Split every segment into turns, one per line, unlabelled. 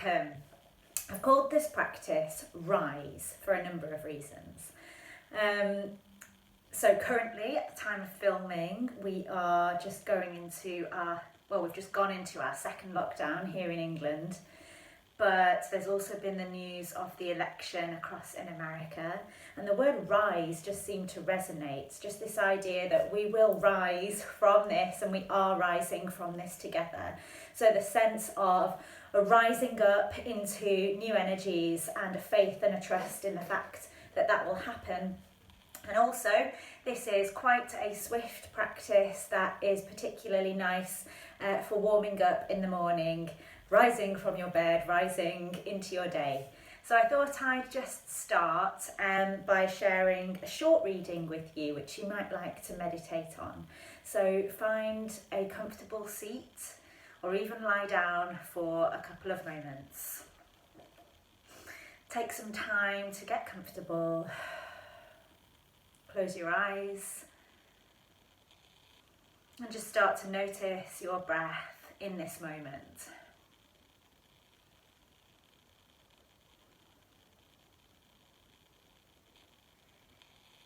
welcome. I've called this practice Rise for a number of reasons. So currently, at the time of filming, we are just going into we've just gone into our second lockdown here in England. But there's also been the news of the election across in America, and the word rise just seemed to resonate. Just this idea that we will rise from this, and we are rising from this together. So the sense of a rising up into new energies and a faith and a trust in the fact that that will happen. And also, this is quite a swift practice that is particularly nice for warming up in the morning, rising from your bed, rising into your day. So I thought I'd just start by sharing a short reading with you, which you might like to meditate on. So find a comfortable seat or even lie down for a couple of moments. Take some time to get comfortable. Close your eyes and just start to notice your breath in this moment.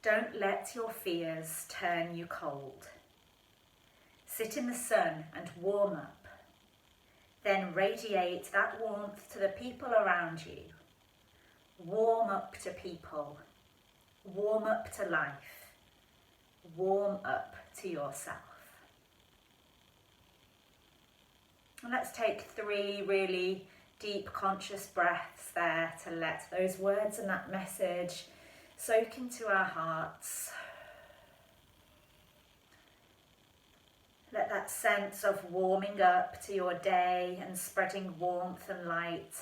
Don't let your fears turn you cold. Sit in the sun and warm up. Then radiate that warmth to the people around you. Warm up to people. Warm up to life. Warm up to yourself. And let's take 3 really deep conscious breaths there to let those words and that message soak into our hearts. Let that sense of warming up to your day and spreading warmth and light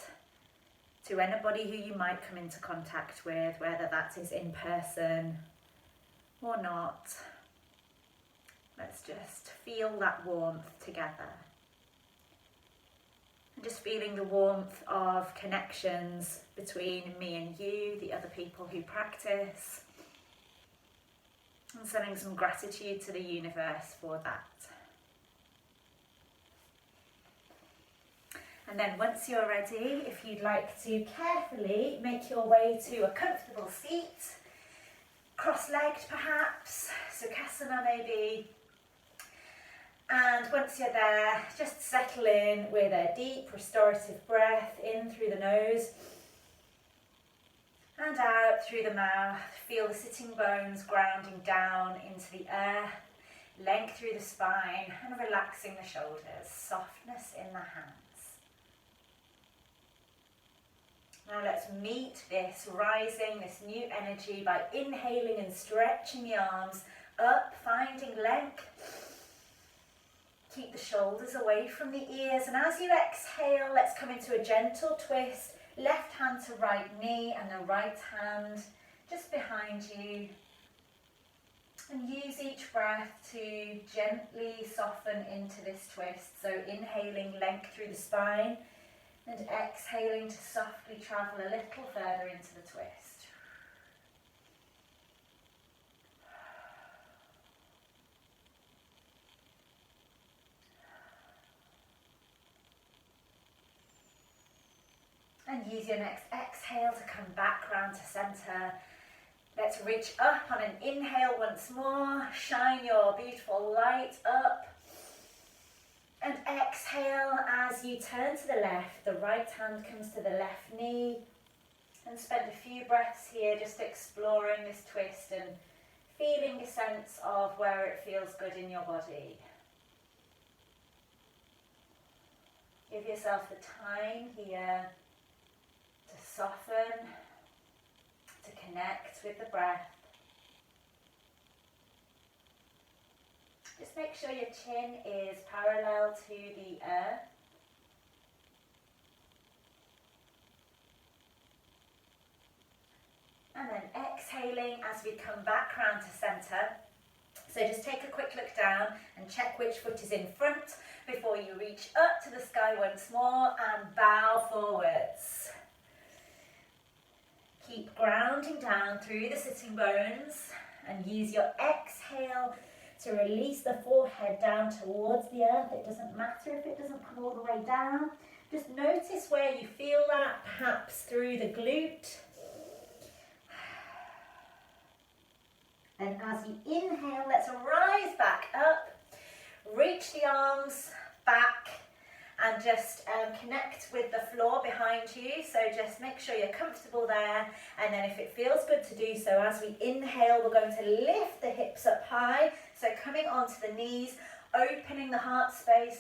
to anybody who you might come into contact with, whether that is in person or not. Let's just feel that warmth together. And just feeling the warmth of connections between me and you, the other people who practice, and sending some gratitude to the universe for that. And then once you're ready, if you'd like to carefully make your way to a comfortable seat, cross-legged perhaps, Sukhasana maybe. And once you're there, just settle in with a deep restorative breath in through the nose and out through the mouth. Feel the sitting bones grounding down into the air, length through the spine and relaxing the shoulders, softness in the hands. Now let's meet this rising, this new energy by inhaling and stretching the arms up, finding length. Keep the shoulders away from the ears, and as you exhale, let's come into a gentle twist. Left hand to right knee and the right hand just behind you. And use each breath to gently soften into this twist. So inhaling length through the spine and exhaling to softly travel a little further into the twist. And use your next exhale to come back round to centre. Let's reach up on an inhale once more. Shine your beautiful light up. And exhale as you turn to the left. The right hand comes to the left knee. And spend a few breaths here just exploring this twist and feeling a sense of where it feels good in your body. Give yourself the time here to soften, to connect with the breath. Just make sure your chin is parallel to the earth. And then exhaling as we come back round to centre. So just take a quick look down and check which foot is in front before you reach up to the sky once more and bow forwards. Keep grounding down through the sitting bones and use your exhale to release the forehead down towards the earth. It doesn't matter if it doesn't come all the way down. Just notice where you feel that, perhaps through the glute. And as you inhale, let's rise back up, reach the arms back, and just connect with the floor behind you. So just make sure you're comfortable there, and then if it feels good to do so, as we inhale, we're going to lift the hips up high, so coming onto the knees, opening the heart space,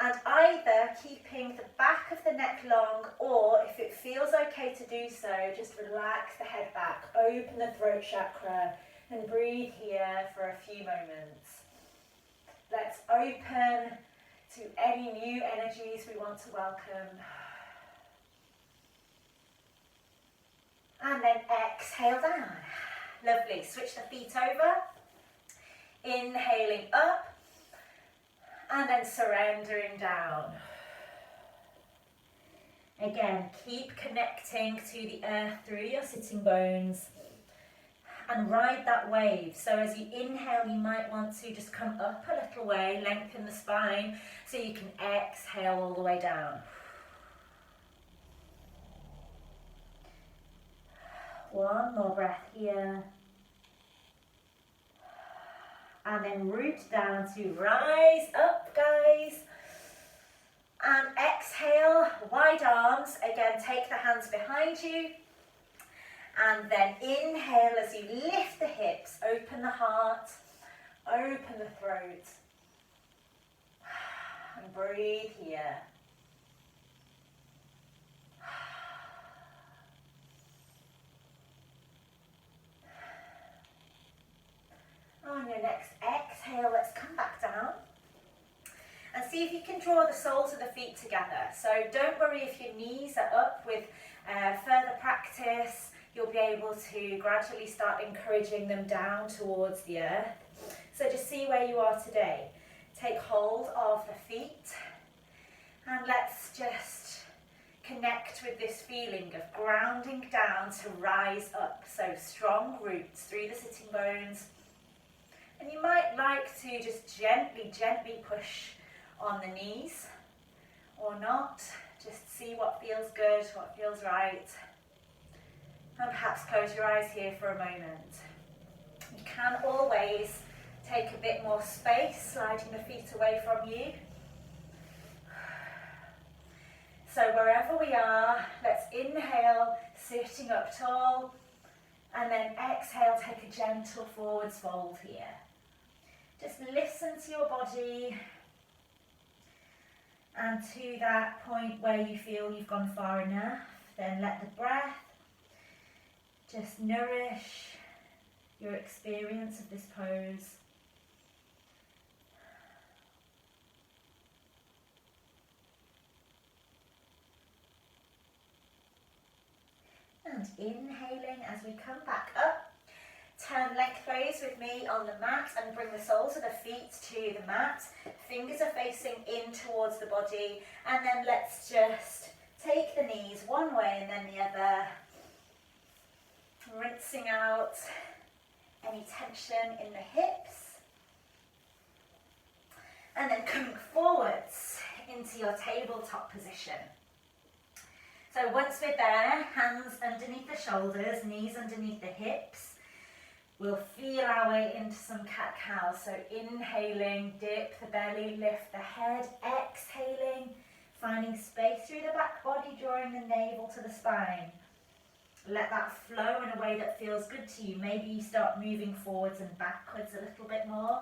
and either keeping the back of the neck long, or if it feels okay to do so, just relax the head back, open the throat chakra, and breathe here for a few moments. Let's open to any new energies we want to welcome. And then exhale down. Lovely. Switch the feet over. Inhaling up. And then surrendering down. Again, keep connecting to the earth through your sitting bones. And ride that wave. So as you inhale, you might want to just come up a little way, lengthen the spine, so you can exhale all the way down. One more breath here. And then root down to rise up, guys. And exhale, wide arms. Again, take the hands behind you. And then inhale as you lift the hips, open the heart, open the throat. And breathe here. On your next exhale, let's come back down. And see if you can draw the soles of the feet together. So don't worry if your knees are up. With further practice, you'll be able to gradually start encouraging them down towards the earth. So just see where you are today. Take hold of the feet, and let's just connect with this feeling of grounding down to rise up. So strong roots through the sitting bones. And you might like to just gently push on the knees, or not. Just see what feels good, what feels right. And perhaps close your eyes here for a moment. You can always take a bit more space, sliding the feet away from you. So wherever we are, let's inhale, sitting up tall, and then exhale, take a gentle forwards fold here. Just listen to your body, and to that point where you feel you've gone far enough, then let the breath just nourish your experience of this pose. And inhaling as we come back up, turn lengthways with me on the mat and bring the soles of the feet to the mat. Fingers are facing in towards the body, and then let's just take the knees one way and then the other, rinsing out any tension in the hips, and then coming forwards into your tabletop position. So once we're there, hands underneath the shoulders, knees underneath the hips, we'll feel our way into some cat-cow. So inhaling, dip the belly, lift the head, exhaling, finding space through the back body, drawing the navel to the spine. Let that flow in a way that feels good to you. Maybe you start moving forwards and backwards a little bit more.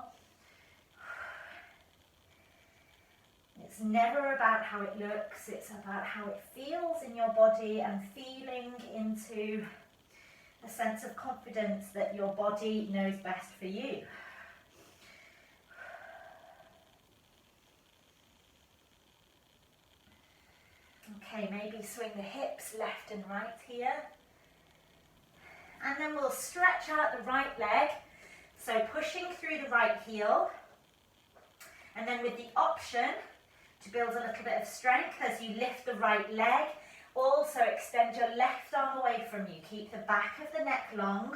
It's never about how it looks, it's about how it feels in your body, and feeling into a sense of confidence that your body knows best for you. Okay, maybe swing the hips left and right here. And then we'll stretch out the right leg, so pushing through the right heel, and then with the option to build a little bit of strength as you lift the right leg, also extend your left arm away from you. Keep the back of the neck long,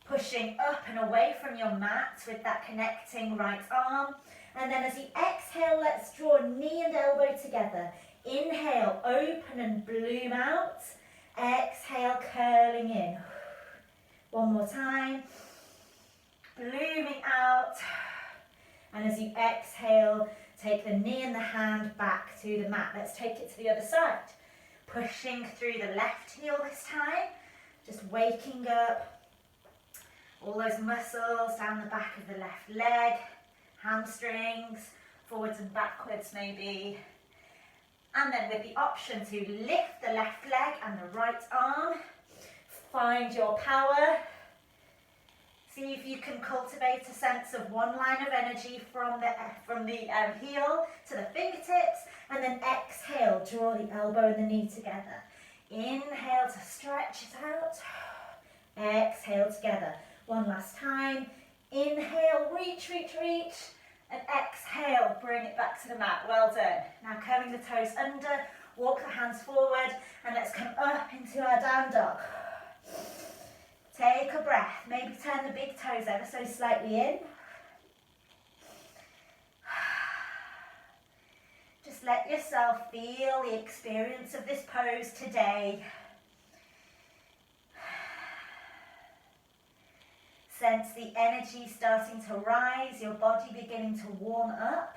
pushing up and away from your mat with that connecting right arm. And then as you exhale, let's draw knee and elbow together. Inhale, open and bloom out. Exhale, curling in. One more time. Blooming out. And as you exhale, take the knee and the hand back to the mat. Let's take it to the other side. Pushing through the left heel this time. Just waking up all those muscles down the back of the left leg, hamstrings, forwards and backwards maybe. And then with the option to lift the left leg and the right arm, find your power. See if you can cultivate a sense of one line of energy from the heel to the fingertips, and then exhale, draw the elbow and the knee together. Inhale to stretch it out. Exhale together. One last time. Inhale, reach, reach, reach. And exhale, bring it back to the mat. Well done. Now curling the toes under, walk the hands forward, and let's come up into our down dog. Take a breath. Maybe turn the big toes ever so slightly in. Just let yourself feel the experience of this pose today. Sense the energy starting to rise, your body beginning to warm up.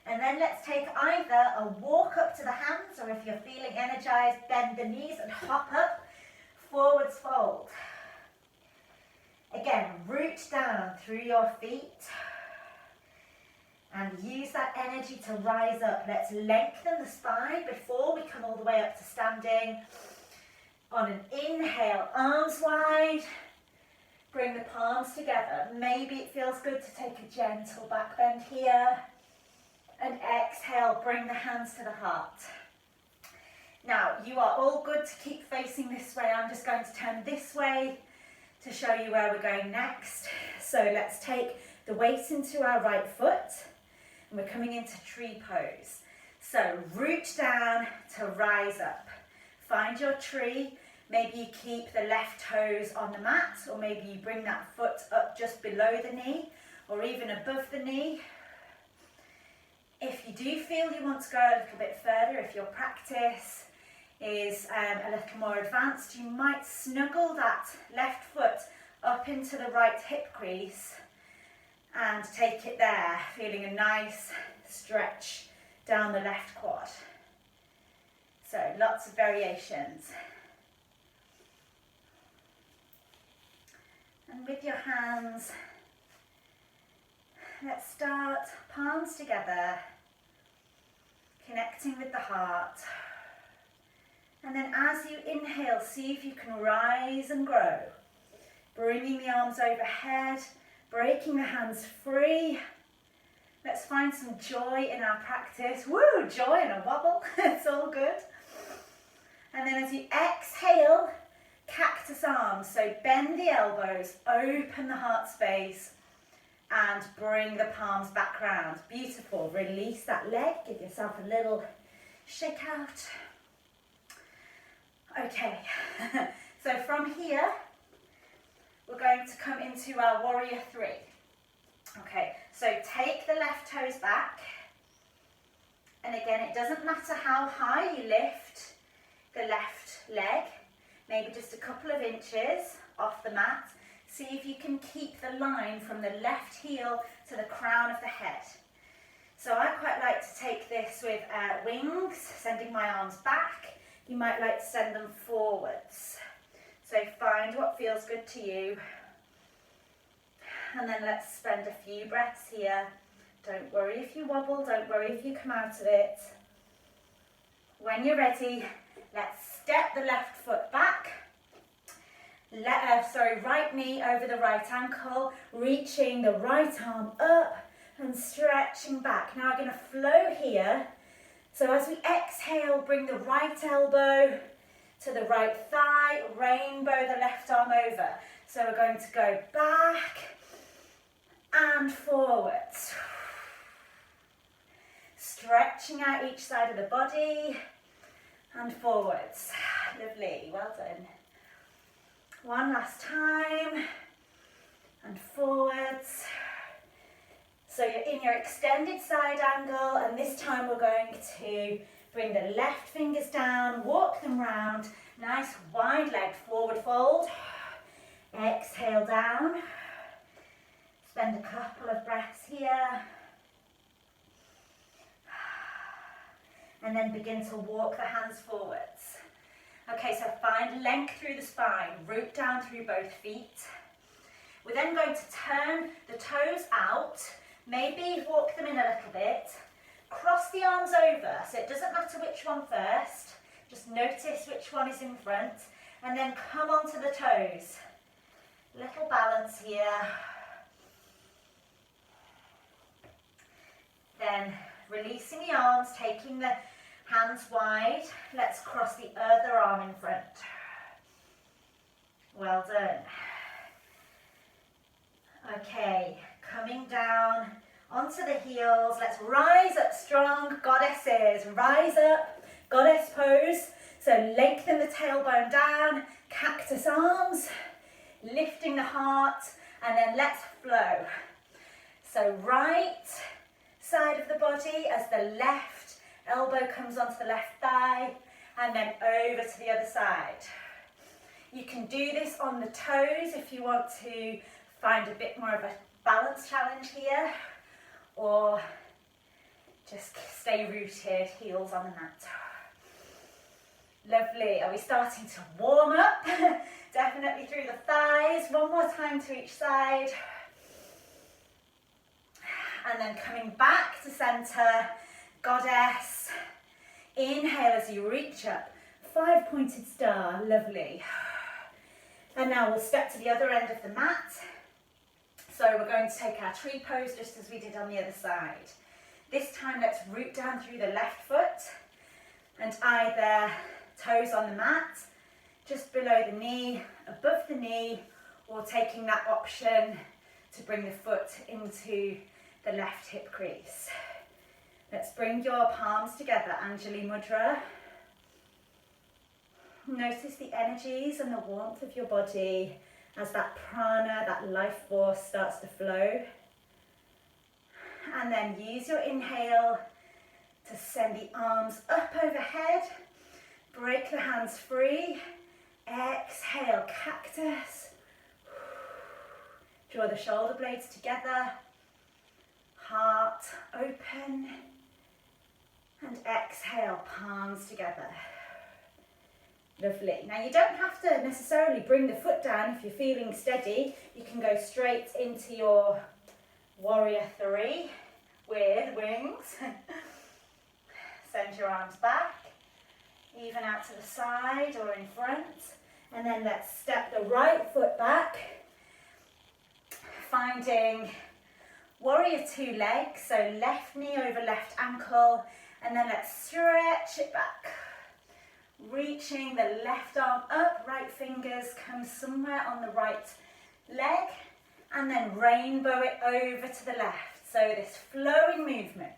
And then let's take either a walk up to the hands, or if you're feeling energized, bend the knees and hop up, forwards fold. Again, root down through your feet and use that energy to rise up. Let's lengthen the spine before we come all the way up to standing. On an inhale, arms wide. Bring the palms together. Maybe it feels good to take a gentle back bend here. And exhale, bring the hands to the heart. Now, you are all good to keep facing this way. I'm just going to turn this way to show you where we're going next. So let's take the weight into our right foot. And we're coming into tree pose. So root down to rise up. Find your tree. Maybe you keep the left toes on the mat, or maybe you bring that foot up just below the knee, or even above the knee. If you do feel you want to go a little bit further, if your practice is a little more advanced, you might snuggle that left foot up into the right hip crease and take it there, feeling a nice stretch down the left quad. So lots of variations. And with your hands, let's start palms together, connecting with the heart. And then as you inhale, see if you can rise and grow. Bringing the arms overhead, breaking the hands free. Let's find some joy in our practice. Woo, joy and a wobble, it's all good. And then as you exhale, cactus arms, so bend the elbows, open the heart space, and bring the palms back round. Beautiful. Release that leg, give yourself a little shake out. Okay, so from here, we're going to come into our warrior three. Okay, so take the left toes back, and again, it doesn't matter how high you lift the left leg, maybe just a couple of inches off the mat. See if you can keep the line from the left heel to the crown of the head. So I quite like to take this with wings, sending my arms back. You might like to send them forwards. So find what feels good to you. And then let's spend a few breaths here. Don't worry if you wobble, don't worry if you come out of it. When you're ready, let's step the left foot back. Right knee over the right ankle, reaching the right arm up and stretching back. Now we're going to flow here. So as we exhale, bring the right elbow to the right thigh, rainbow the left arm over. So we're going to go back and forwards. Stretching out each side of the body and forwards. Lovely, well done. One last time, and forwards. So you're in your extended side angle, and this time we're going to bring the left fingers down, walk them round, nice wide leg forward fold. Exhale down. Spend a couple of breaths here. And then begin to walk the hands forwards. Okay, so find length through the spine, root down through both feet. We're then going to turn the toes out, maybe walk them in a little bit, cross the arms over, so it doesn't matter which one first, just notice which one is in front, and then come onto the toes. Little balance here. Then releasing the arms, taking the hands wide. Let's cross the other arm in front. Well done. Okay, coming down onto the heels. Let's rise up strong, goddesses. Rise up, goddess pose. So lengthen the tailbone down, cactus arms, lifting the heart, and then let's flow. So right side of the body as the left elbow comes onto the left thigh, and then over to the other side. You can do this on the toes if you want to find a bit more of a balance challenge here, or just stay rooted, heels on the mat. Lovely. Are we starting to warm up? Definitely through the thighs. One more time to each side. And then coming back to center, goddess. Inhale as you reach up. 5-pointed star. Lovely. And now we'll step to the other end of the mat. So we're going to take our tree pose just as we did on the other side. This time let's root down through the left foot and either toes on the mat, just below the knee, above the knee, or taking that option to bring the foot into the left hip crease. Let's bring your palms together, Anjali Mudra. Notice the energies and the warmth of your body as that prana, that life force starts to flow. And then use your inhale to send the arms up overhead. Break the hands free. Exhale, cactus. Draw the shoulder blades together. Heart open. And exhale, palms together. Lovely. Now you don't have to necessarily bring the foot down if you're feeling steady. You can go straight into your warrior 3 with wings. Send your arms back, even out to the side or in front. And then let's step the right foot back, finding warrior 2 legs. So left knee over left ankle, and then let's stretch it back. Reaching the left arm up, right fingers come somewhere on the right leg, and then rainbow it over to the left. So this flowing movement,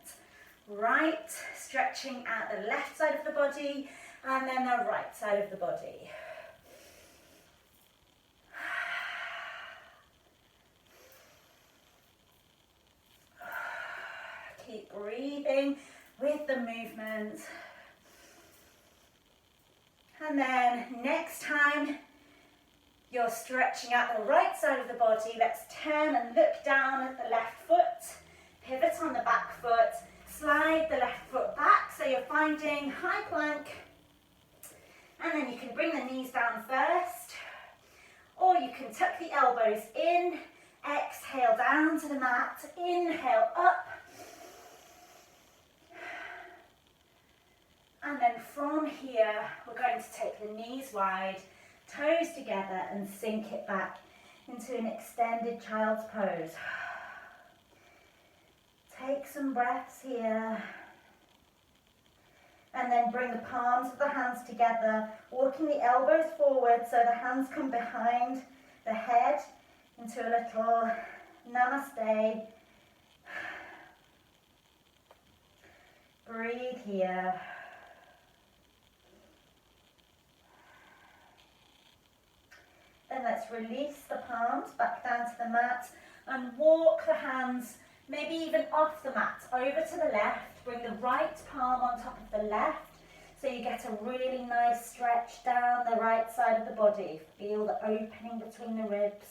right, stretching out the left side of the body, and then the right side of the body. Keep breathing with the movement. And then next time you're stretching out the right side of the body, let's turn and look down at the left foot, pivot on the back foot, slide the left foot back so you're finding high plank, and then you can bring the knees down first, or you can tuck the elbows in, exhale down to the mat, inhale up. And then from here, we're going to take the knees wide, toes together, and sink it back into an extended child's pose. Take some breaths here. And then bring the palms of the hands together, walking the elbows forward so the hands come behind the head into a little namaste. Breathe here. Then let's release the palms back down to the mat and walk the hands maybe even off the mat, over to the left, bring the right palm on top of the left, so you get a really nice stretch down the right side of the body. Feel the opening between the ribs.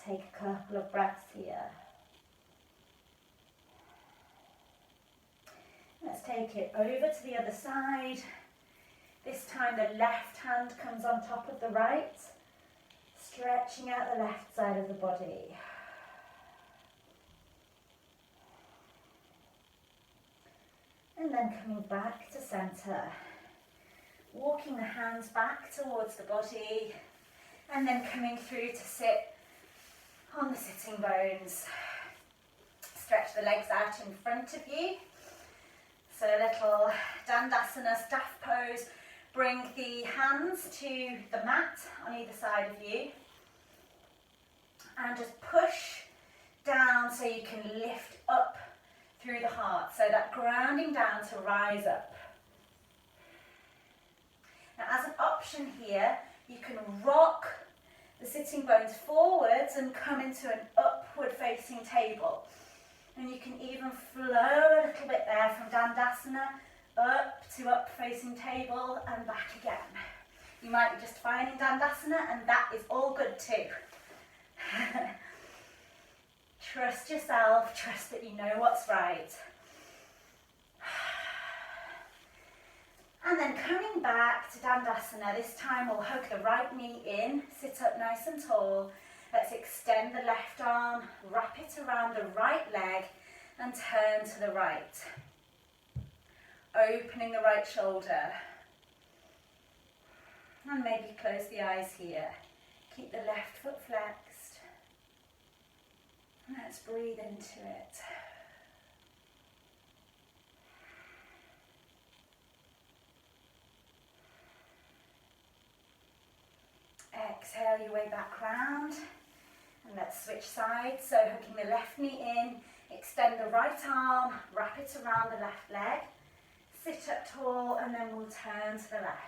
Take a couple of breaths here. Let's take it over to the other side. This time the left hand comes on top of the right, stretching out the left side of the body. And then coming back to centre, walking the hands back towards the body, and then coming through to sit on the sitting bones. Stretch the legs out in front of you. So a little Dandasana staff pose. Bring the hands to the mat on either side of you. And just push down so you can lift up through the heart. So that grounding down to rise up. Now as an option here, you can rock the sitting bones forwards and come into an upward facing table. And you can even flow a little bit there from Dandasana up to up facing table and back again. You might be just fine in Dandasana, and that is all good too. Trust yourself, trust that you know what's right. And then coming back to Dandasana, this time we'll hug the right knee in, sit up nice and tall. Let's extend the left arm, wrap it around the right leg and turn to the right. Opening the right shoulder. And maybe close the eyes here. Keep the left foot flexed. And let's breathe into it. Exhale your way back round. And let's switch sides. So hooking the left knee in, extend the right arm, wrap it around the left leg. Sit up tall, and then we'll turn to the left.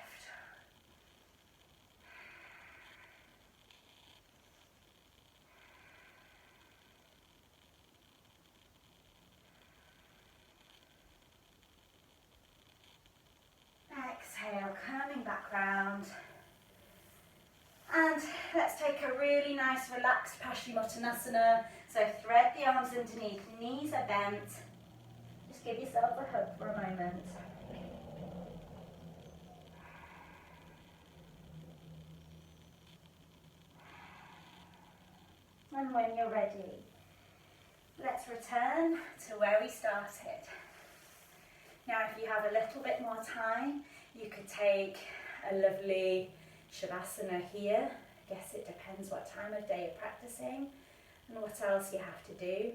Exhale, coming back round. And let's take a really nice relaxed Paschimottanasana. So thread the arms underneath, knees are bent. Just give yourself a hug for a moment. And when you're ready, let's return to where we started. Now if you have a little bit more time, you could take a lovely Shavasana here. I guess it depends what time of day you're practicing and what else you have to do.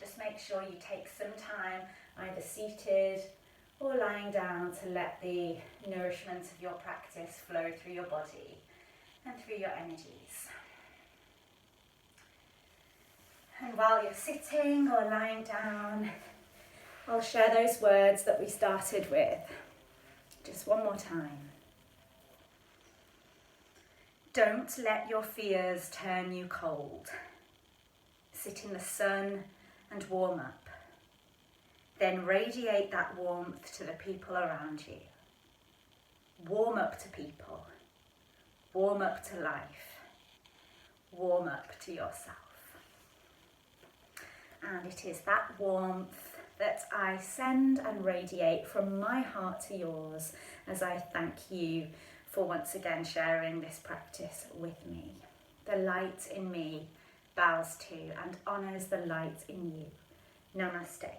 Just make sure you take some time either seated or lying down to let the nourishment of your practice flow through your body and through your energies. And while you're sitting or lying down, I'll share those words that we started with. Just one more time. Don't let your fears turn you cold. Sit in the sun and warm up. Then radiate that warmth to the people around you. Warm up to people. Warm up to life. Warm up to yourself. And it is that warmth that I send and radiate from my heart to yours as I thank you for once again sharing this practice with me. The light in me bows to and honours the light in you. Namaste.